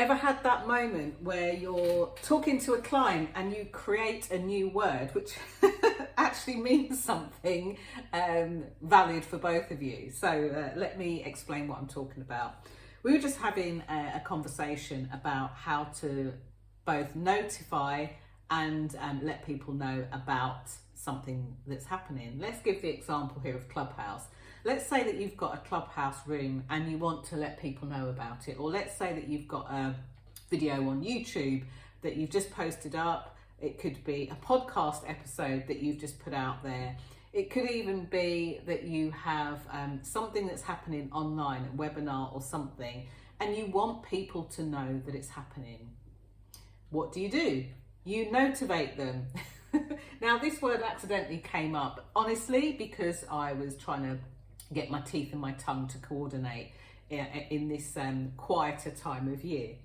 Ever had that moment where you're talking to a client and you create a new word which actually means something valid for both of you? So let me explain what I'm talking about. We were just having a conversation about how to both notify and let people know about something that's happening. Let's give the example here of Clubhouse. Let's say that you've got a Clubhouse room and you want to let people know about it. Or let's say that you've got a video on YouTube that you've just posted up. It could be a podcast episode that you've just put out there. It could even be that you have something that's happening online, a webinar or something, and you want people to know that it's happening. What do? You notivate them. Now, this word accidentally came up, honestly, because I was trying to get my teeth and my tongue to coordinate in this quieter time of year.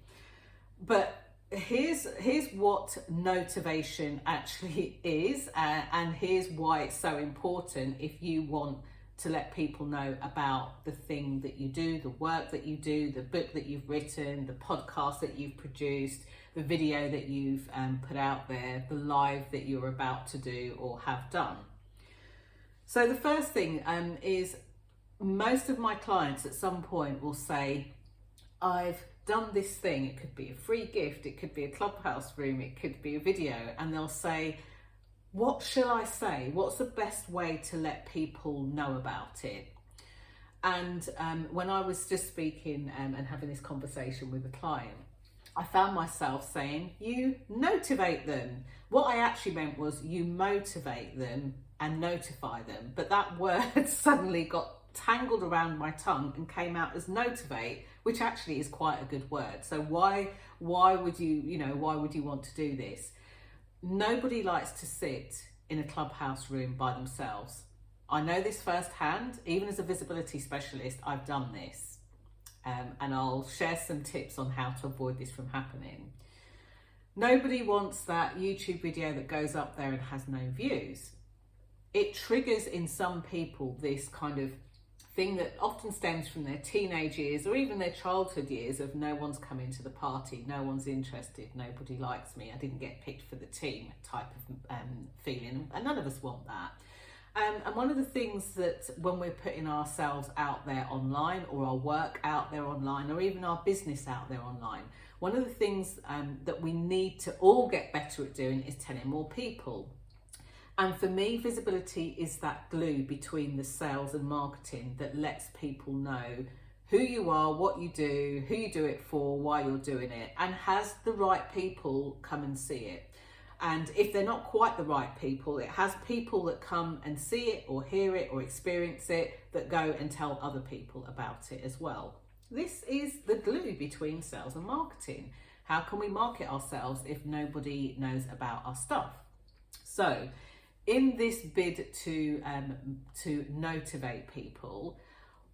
But here's what Notivation actually is, and here's why it's so important if you want to let people know about the thing that you do, the work that you do, the book that you've written, the podcast that you've produced, the video that you've put out there, the live that you're about to do or have done. So the first thing is, most of my clients at some point will say, I've done this thing. It could be a free gift, it could be a Clubhouse room, it could be a video, and they'll say, what shall I say? What's the best way to let people know about it? And when I was just speaking and having this conversation with a client, I found myself saying, you notivate them. What I actually meant was you motivate them and notify them. But that word suddenly got tangled around my tongue and came out as notivate, which actually is quite a good word. So why would you want to do this? Nobody likes to sit in a Clubhouse room by themselves. I know this firsthand. Even as a visibility specialist, I've done this. And I'll share some tips on how to avoid this from happening. Nobody wants that YouTube video that goes up there and has no views. It triggers in some people this kind of thing that often stems from their teenage years or even their childhood years of no one's coming to the party, no one's interested, nobody likes me, I didn't get picked for the team type of feeling, and none of us want that. And one of the things that when we're putting ourselves out there online, or our work out there online, or even our business out there online, one of the things that we need to all get better at doing is telling more people. And for me, visibility is that glue between the sales and marketing that lets people know who you are, what you do, who you do it for, why you're doing it, and has the right people come and see it. And if they're not quite the right people, it has people that come and see it or hear it or experience it that go and tell other people about it as well. This is the glue between sales and marketing. How can we market ourselves if nobody knows about our stuff? So in this bid to notivate people,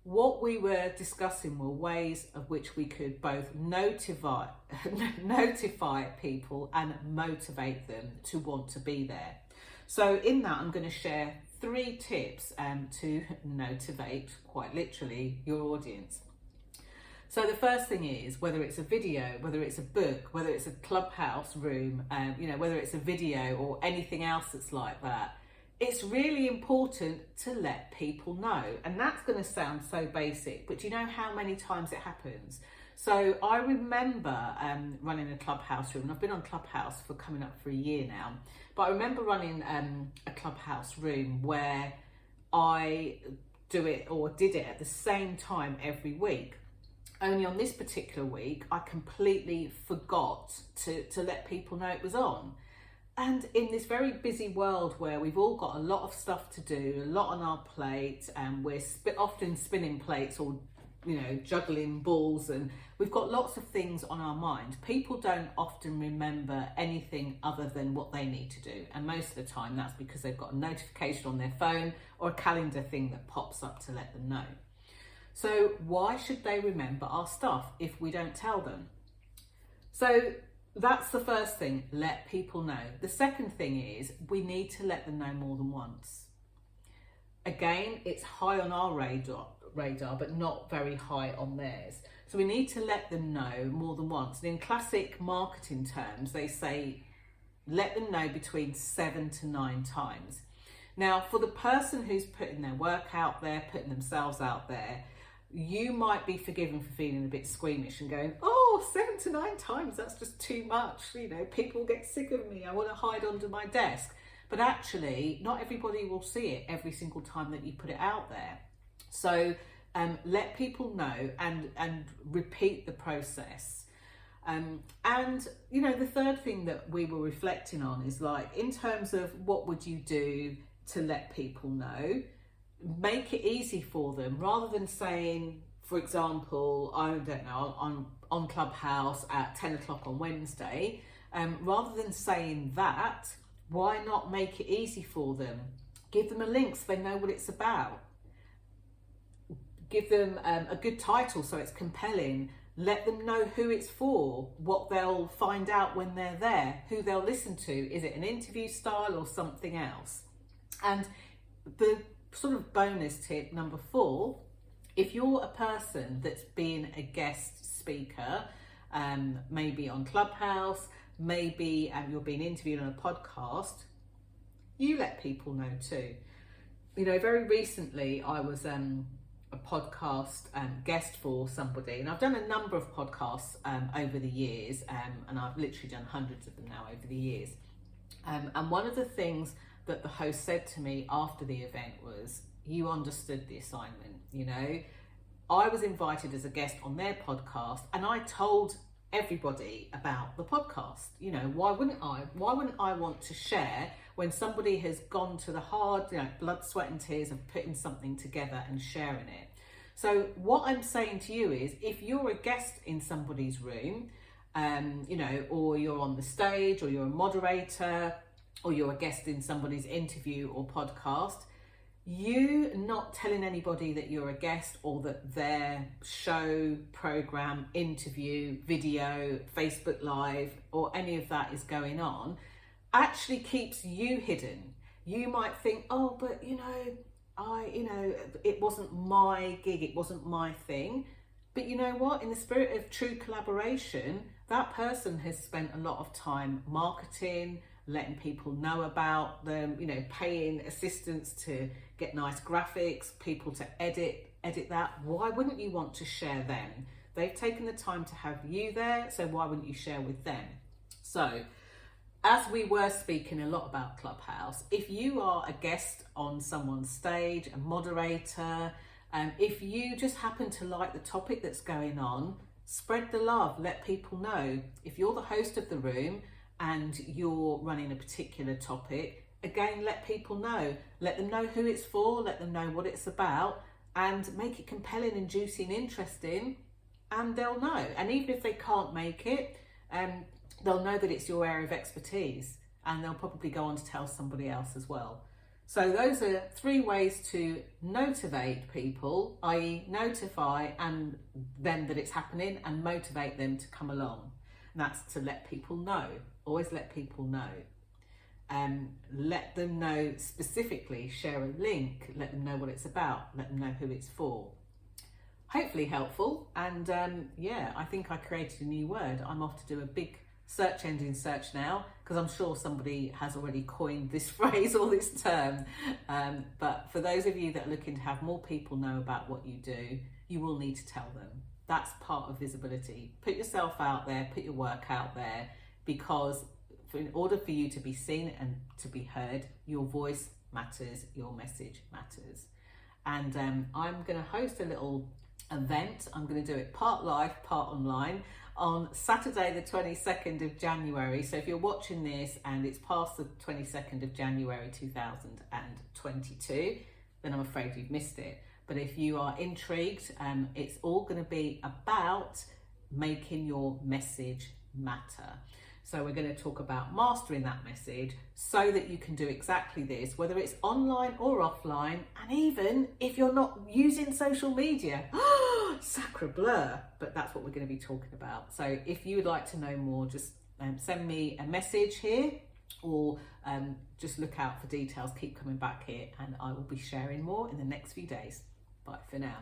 what we were discussing were ways of which we could both notify people and motivate them to want to be there. So in that, I'm going to share 3 tips to motivate, quite literally, your audience. So the first thing is, whether it's a video, whether it's a book, whether it's a Clubhouse room, whether it's a video or anything else that's like that, it's really important to let people know. And that's going to sound so basic, but do you know how many times it happens? So I remember running a Clubhouse room, and I've been on Clubhouse for coming up for a year now, but I remember running a Clubhouse room where I did it at the same time every week. Only on this particular week, I completely forgot to let people know it was on. And in this very busy world where we've all got a lot of stuff to do, a lot on our plate, and we're often spinning plates or, juggling balls, and we've got lots of things on our mind, people don't often remember anything other than what they need to do. And most of the time that's because they've got a notification on their phone or a calendar thing that pops up to let them know. So why should they remember our stuff if we don't tell them? So that's the first thing, let people know. The second thing is we need to let them know more than once. Again, it's high on our radar, but not very high on theirs. So we need to let them know more than once. And in classic marketing terms, they say, let them know between 7 to 9 times. Now, for the person who's putting their work out there, putting themselves out there, you might be forgiven for feeling a bit squeamish and going, oh, 7 to 9 times, that's just too much. You know, people get sick of me. I want to hide under my desk. But actually, not everybody will see it every single time that you put it out there. So let people know and repeat the process. And, you know, the third thing that we were reflecting on is, like, in terms of what would you do to let people know, make it easy for them, rather than saying, for example, I don't know, on Clubhouse at 10 o'clock on Wednesday, rather than saying that, why not make it easy for them? Give them a link so they know what it's about. Give them a good title so it's compelling. Let them know who it's for, what they'll find out when they're there, who they'll listen to. Is it an interview style or something else? And the sort of bonus tip number 4, if you're a person that's been a guest speaker, maybe on Clubhouse, maybe you're being interviewed on a podcast, you let people know too. You know, very recently I was a podcast guest for somebody, and I've done a number of podcasts over the years, and I've literally done hundreds of them now over the years. And one of the things that the host said to me after the event was, you understood the assignment. You know, I was invited as a guest on their podcast, and I told everybody about the podcast. You know, why wouldn't I want to share when somebody has gone to the hard, you know, blood, sweat and tears of putting something together and sharing it? So what I'm saying to you is, if you're a guest in somebody's room, you know, or you're on the stage, or you're a moderator, or you're a guest in somebody's interview or podcast, you not telling anybody that you're a guest, or that their show, program, interview, video, Facebook Live, or any of that is going on, actually keeps you hidden. You might think, oh, but you know, it wasn't my gig, it wasn't my thing. But you know what? In the spirit of true collaboration, that person has spent a lot of time marketing, letting people know about them, you know, paying assistants to get nice graphics, people to edit that. Why wouldn't you want to share them? They've taken the time to have you there, so why wouldn't you share with them? So, as we were speaking a lot about Clubhouse, if you are a guest on someone's stage, a moderator, if you just happen to like the topic that's going on, spread the love, let people know. If you're the host of the room and you're running a particular topic, again, let people know. Let them know who it's for, let them know what it's about, and make it compelling and juicy and interesting, and they'll know. And even if they can't make it, they'll know that it's your area of expertise, and they'll probably go on to tell somebody else as well. So those are 3 ways to motivate people, i.e. notify and them that it's happening, and motivate them to come along. And that's to let people know. Always let people know. Let them know specifically, share a link, let them know what it's about, let them know who it's for. Hopefully helpful. And yeah, I think I created a new word. I'm off to do a big search engine search now, because I'm sure somebody has already coined this phrase or this term. But for those of you that are looking to have more people know about what you do, you will need to tell them. That's part of visibility. Put yourself out there, put your work out there, because in order for you to be seen and to be heard, your voice matters, your message matters. And I'm going to host a little event. I'm going to do it part live, part online, on Saturday the 22nd of January. So if you're watching this and it's past the 22nd of January 2022, then I'm afraid you've missed it. But if you are intrigued, it's all going to be about making your message matter. So we're going to talk about mastering that message so that you can do exactly this, whether it's online or offline, and even if you're not using social media. Sacre bleu, but that's what we're going to be talking about. So if you would like to know more, just send me a message here, or just look out for details. Keep coming back here, and I will be sharing more in the next few days. Bye for now.